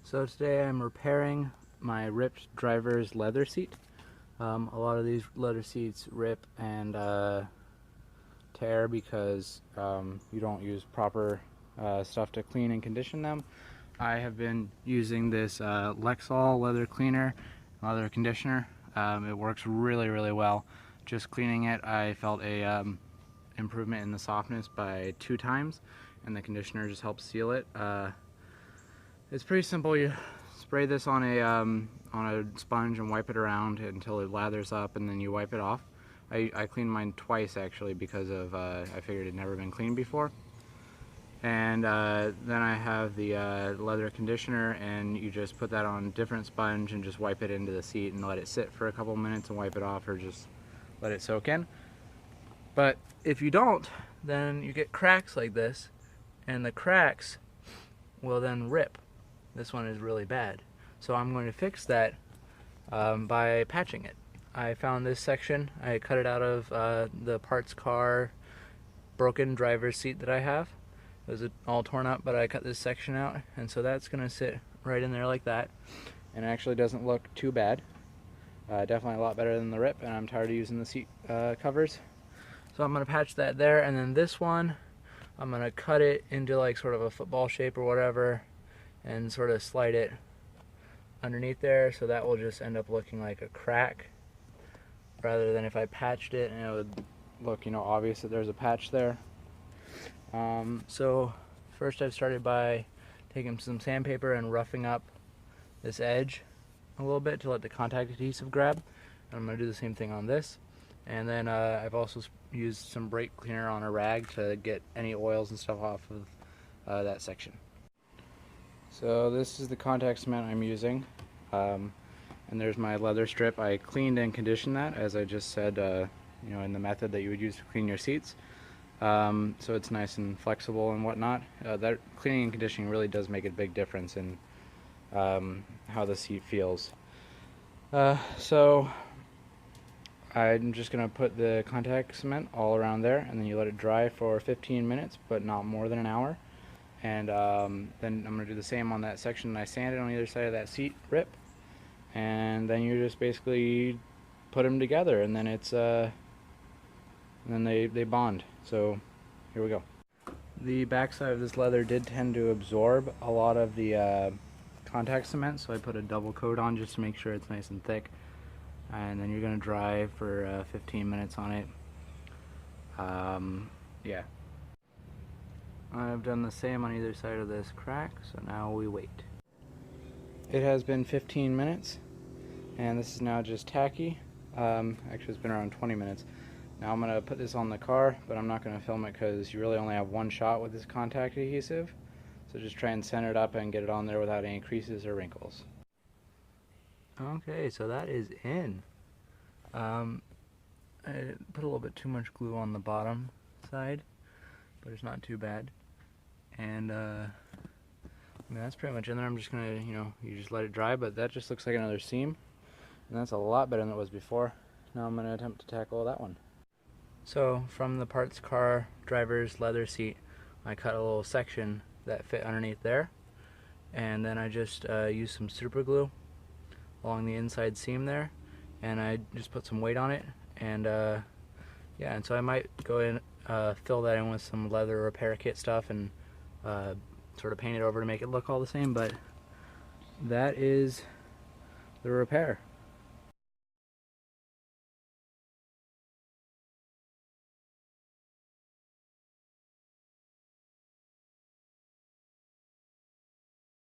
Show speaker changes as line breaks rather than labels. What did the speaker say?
So today I'm repairing my ripped driver's leather seat. A lot of these leather seats rip and tear because you don't use proper stuff to clean and condition them. I have been using this Lexol leather cleaner, leather conditioner. It works really well. Just cleaning it, I felt a improvement in the softness by 2 times, and the conditioner just helps seal it. It's pretty simple. You spray this on a sponge and wipe it around until it lathers up, and then you wipe it off. I cleaned mine twice actually because of I figured it had never been cleaned before. And then I have the leather conditioner, and you just put that on a different sponge and just wipe it into the seat and let it sit for a couple minutes and wipe it off, or just let it soak in. But if you don't, then you get cracks like this, and the cracks will then rip. This one is really bad. So I'm going to fix that by patching it. I found this section. I cut it out of the parts car broken driver's seat that I have. It was all torn up, but I cut this section out, and so that's going to sit right in there like that. And it actually doesn't look too bad. Definitely a lot better than the rip, and I'm tired of using the seat covers. So I'm going to patch that there, and then this one, I'm going to cut it into like sort of a football shape or whatever, and sort of slide it underneath there, so that will just end up looking like a crack, rather than if I patched it and it would look, you know, obvious that there's a patch there. So first I've started by taking some sandpaper and roughing up this edge a little bit to let the contact adhesive grab. And I'm going to do the same thing on this. And then I've also used some brake cleaner on a rag to get any oils and stuff off of that section. So this is the contact cement I'm using, and there's my leather strip. I cleaned and conditioned that, as I just said, you know, in the method that you would use to clean your seats. So it's nice and flexible and whatnot. That cleaning and conditioning really does make a big difference in how the seat feels. So I'm just going to put the contact cement all around there, and then you let it dry for 15 minutes, but not more than an hour. And then I'm going to do the same on that section I sanded on either side of that seat rip. And then you just basically put them together, and then it's and then they bond. So here we go. The backside of this leather did tend to absorb a lot of the contact cement, so I put a double coat on just to make sure it's nice and thick. And then you're going to dry for 15 minutes on it. Yeah. I've done the same on either side of this crack, so now we wait. It has been 15 minutes, and this is now just tacky. Actually, it's been around 20 minutes. Now I'm going to put this on the car, but I'm not going to film it because you really only have one shot with this contact adhesive. So just try and center it up and get it on there without any creases or wrinkles. Okay, so that is in. I put a little bit too much glue on the bottom side, but it's not too bad. And I mean, that's pretty much in there. I'm just gonna, you know, you just let it dry, but that just looks like another seam, and that's a lot better than it was before. Now I'm gonna attempt to tackle that one. So from the parts car driver's leather seat, I cut a little section that fit underneath there, and then I just used some super glue along the inside seam there, and I just put some weight on it, and yeah, and so I might go in, fill that in with some leather repair kit stuff, and sort of paint it over to make it look all the same. But that is the repair.